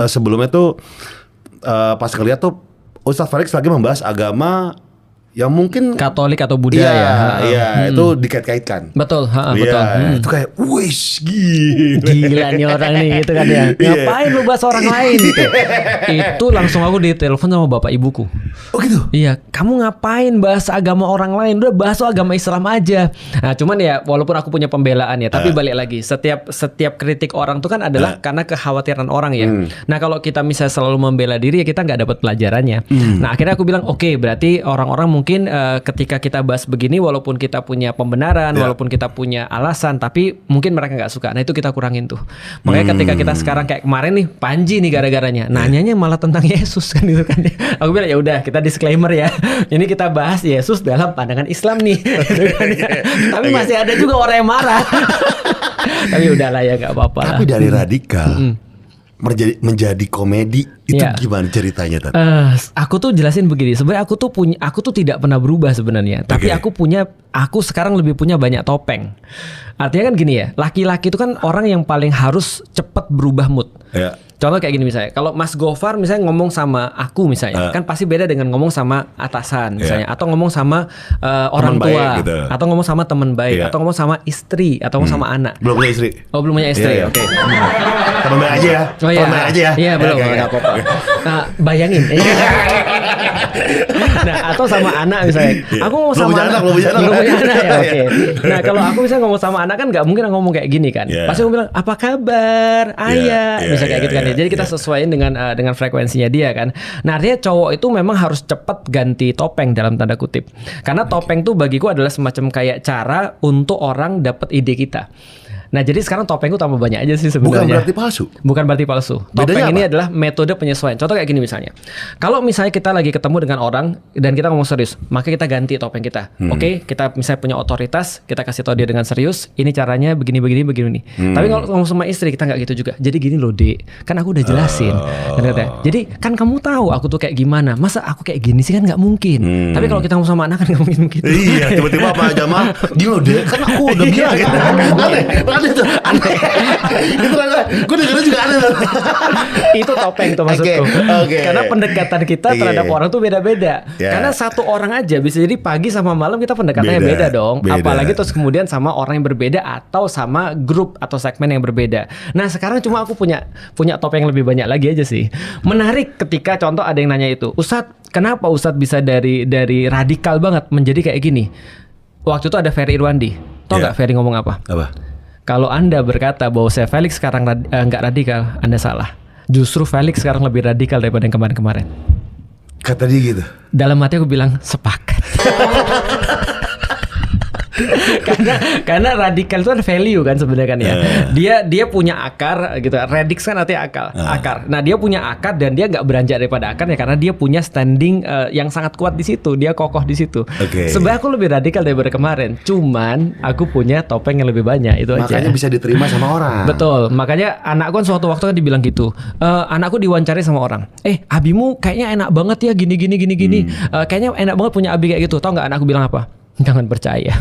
sebelumnya tuh pas ngeliat tuh Ustadz Felix lagi membahas agama yang mungkin Katolik atau Buddha ya. Itu dikait-kaitkan. Betul, Iya, betul. itu kayak wish Gila nih orang nih gitu kan ya. Ngapain lu bahas orang lain gitu. Itu langsung aku ditelepon sama bapak ibuku. Oh gitu? Iya, kamu ngapain bahas agama orang lain? Udah bahas agama Islam aja. Nah, cuman ya walaupun aku punya pembelaan ya, tapi balik lagi, setiap kritik orang tuh kan adalah karena kekhawatiran orang ya. Nah, kalau kita misalnya selalu membela diri ya kita nggak dapat pelajarannya. Nah, akhirnya aku bilang, oke, berarti orang-orang mungkin ketika kita bahas begini, walaupun kita punya pembenaran, walaupun kita punya alasan, tapi mungkin mereka nggak suka. Nah, itu kita kurangin tuh. Makanya ketika kita sekarang kayak kemarin nih, Panji nih gara-garanya, nanyanya malah tentang Yesus kan gitu kan. Aku bilang ya udah, kita disclaimer ya. Ini kita bahas Yesus dalam pandangan Islam nih. Gitu kan, ya. Tapi masih ada juga orang yang marah. Tapi udahlah ya, nggak apa-apa. Tapi dari radikal menjadi komedi itu gimana ceritanya tadi? Aku tuh jelasin begini. Sebenarnya aku tuh tidak pernah berubah sebenarnya. Tapi aku sekarang lebih punya banyak topeng. Artinya kan gini ya, laki-laki itu kan orang yang paling harus cepat berubah mood. Ya. Contoh kayak gini misalnya, kalau Mas Gofar misalnya ngomong sama aku misalnya, kan pasti beda dengan ngomong sama atasan misalnya, atau ngomong sama orang tua, baik, gitu. Atau ngomong sama teman baik, atau ngomong sama istri, atau ngomong sama anak. Belum punya istri? Oh, belum punya istri, oke. Teman baik aja ya. Oh iya, teman baik aja ya. Iya belum, nggak apa-apa. Nah, bayangin. Nah, atau sama anak misalnya. Aku ngomong sama anak. Belum punya anak ya, oke. Nah, kalau aku misalnya ngomong sama anak kan nggak mungkin ngomong kayak gini kan. Pasti aku bilang apa kabar, ayah, bisa kayak gitu kan. Jadi kita sesuaiin dengan frekuensinya dia kan. Nah, artinya cowok itu memang harus cepat ganti topeng dalam tanda kutip. Karena topeng tuh bagiku adalah semacam kayak cara untuk orang dapat ide kita. Nah, jadi sekarang topengku tambah banyak aja sih sebenarnya. Bukan berarti palsu. Bukan berarti palsu. Topeng ini adalah metode penyesuaian. Contoh kayak gini misalnya. Kalau misalnya kita lagi ketemu dengan orang dan kita ngomong serius, maka kita ganti topeng kita. Oke, kita misalnya punya otoritas, kita kasih tahu dia dengan serius, ini caranya begini. Tapi kalau ngomong sama istri kita nggak gitu juga. Jadi gini loh, Dek. Kan aku udah jelasin. Jadi kan kamu tahu aku tuh kayak gimana. Masa aku kayak gini sih kan nggak mungkin. Tapi kalau kita ngomong sama anak kan nggak mungkin gitu. Iya, tiba-tiba apa aja mah. Gini loh, Dek. Kan aku udah bilang gitu. Itu aneh. Itu gue dengarnya juga aneh. Itu topeng tuh maksudku. Karena pendekatan kita terhadap orang tuh beda-beda. Karena satu orang aja bisa jadi pagi sama malam kita pendekatannya beda dong. Apalagi terus kemudian sama orang yang berbeda atau sama grup atau segmen yang berbeda. Nah, sekarang cuma aku punya topeng yang lebih banyak lagi aja sih. Menarik ketika contoh ada yang nanya itu, Ustadz, kenapa Ustadz bisa dari radikal banget menjadi kayak gini? Waktu itu ada Ferry Irwandi. Tahu nggak Ferry ngomong apa? Kalau Anda berkata bahwa saya Felix sekarang nggak radikal, Anda salah. Justru Felix sekarang lebih radikal daripada yang kemarin-kemarin. Kata dia gitu. Dalam hati aku bilang sepakat. karena radikal itu kan value kan sebenarnya kan ya. Dia punya akar gitu. Radix kan artinya akar. Nah, dia punya akar dan dia nggak beranjak daripada akar ya karena dia punya standing yang sangat kuat di situ. Dia kokoh di situ. Sebenarnya aku lebih radikal daripada kemarin. Cuman aku punya topeng yang lebih banyak itu aja. Makanya bisa diterima sama orang. Betul. Makanya anakku kan suatu waktu kan dibilang gitu. Anakku diwawancari sama orang. Abimu kayaknya enak banget ya gini. Kayaknya enak banget punya abi kayak gitu. Tahu nggak anakku bilang apa? Jangan percaya.